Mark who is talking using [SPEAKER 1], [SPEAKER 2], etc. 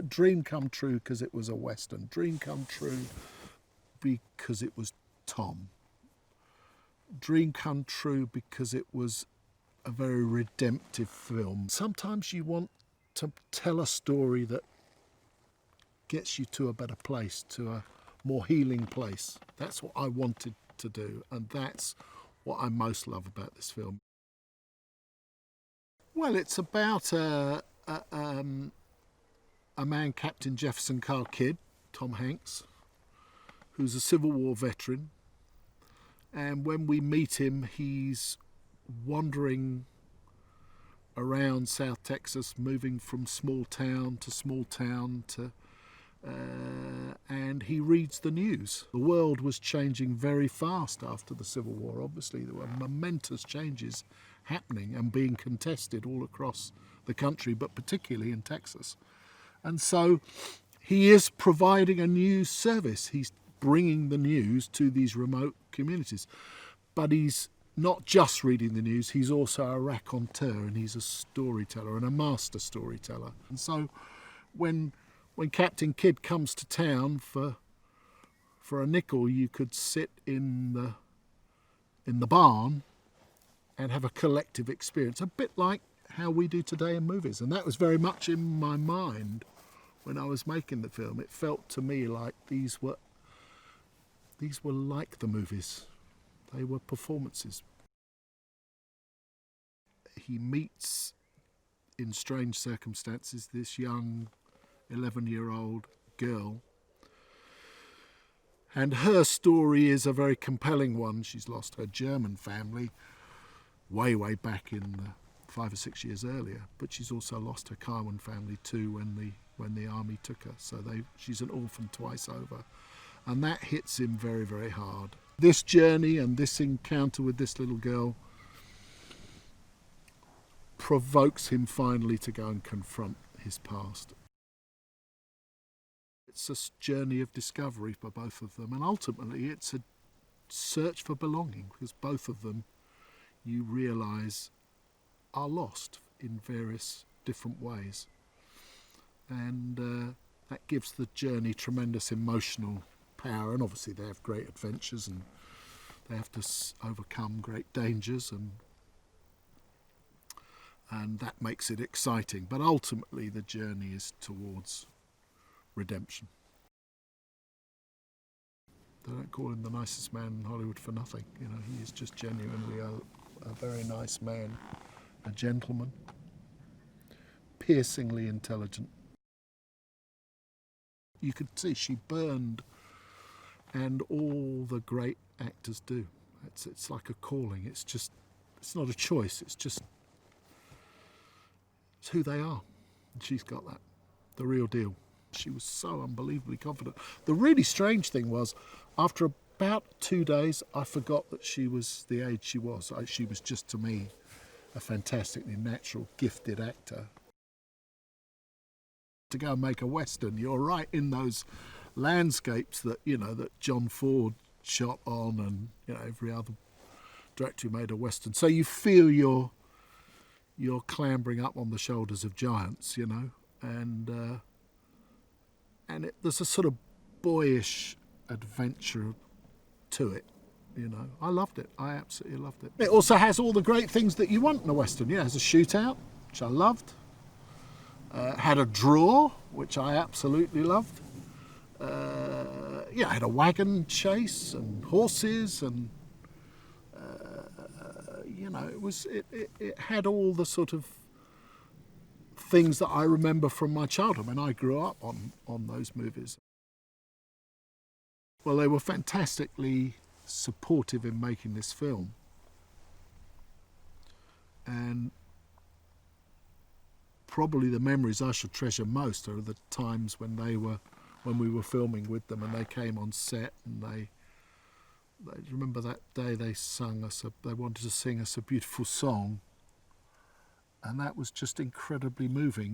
[SPEAKER 1] Dream come true because it was a Western. Dream come true because it was Tom. Dream come true because it was a very redemptive film. Sometimes you want to tell a story that gets you to a better place, to a more healing place. That's what I wanted to do, and that's what I most love about this film. Well, it's about a man, Captain Jefferson Kyle Kidd, Tom Hanks, who's a Civil War veteran. And when we meet him, he's wandering around South Texas, moving from small town to and he reads the news. The world was changing very fast after the Civil War. Obviously, there were momentous changes happening and being contested all across the country, but particularly in Texas. And so he is providing a news service. He's bringing the news to these remote communities. But he's not just reading the news, he's also a raconteur, and he's a storyteller and a master storyteller. And so when Captain Kidd comes to town for a nickel, you could sit in the barn and have a collective experience, a bit like how we do today in movies. And that was very much in my mind when I was making the film. It felt to me like these were like the movies. They were performances. He meets, in strange circumstances, this young 11-year-old girl. And her story is a very compelling one. She's lost her German family way back in 5 or 6 years earlier, but she's also lost her Kiowan family too when the army took her. So she's an orphan twice over. And that hits him very, very hard. This journey and this encounter with this little girl provokes him finally to go and confront his past. It's a journey of discovery for both of them, and ultimately it's a search for belonging, because both of them, you realise, are lost in various different ways. And that gives the journey tremendous emotional power, and obviously they have great adventures and they have to overcome great dangers, and that makes it exciting. But ultimately the journey is towards redemption. They don't call him the nicest man in Hollywood for nothing. You know, he is just genuinely a very nice man, a gentleman, piercingly intelligent. You could see she burned, and all the great actors do. It's like a calling. It's not a choice. It's who they are. And she's got that, the real deal. She was so unbelievably confident. The really strange thing was, after about 2 days, I forgot that she was the age she was. She was just, to me, a fantastically natural, gifted actor. To go and make a Western, you're right in those landscapes that John Ford shot on, and every other director who made a Western. So you feel you're clambering up on the shoulders of giants, and there's a sort of boyish adventure to it. I loved it. I absolutely loved it. It also has all the great things that you want in a Western. Yeah, it has a shootout, which I loved. Had a draw, which I absolutely loved. Had a wagon chase and horses, and it had all the sort of things that I remember from my childhood when I grew up on those movies. Well, they were fantastically supportive in making this film, and probably the memories I should treasure most are the times when we were filming with them, and they came on set, and they remember that day they wanted to sing us a beautiful song, and that was just incredibly moving.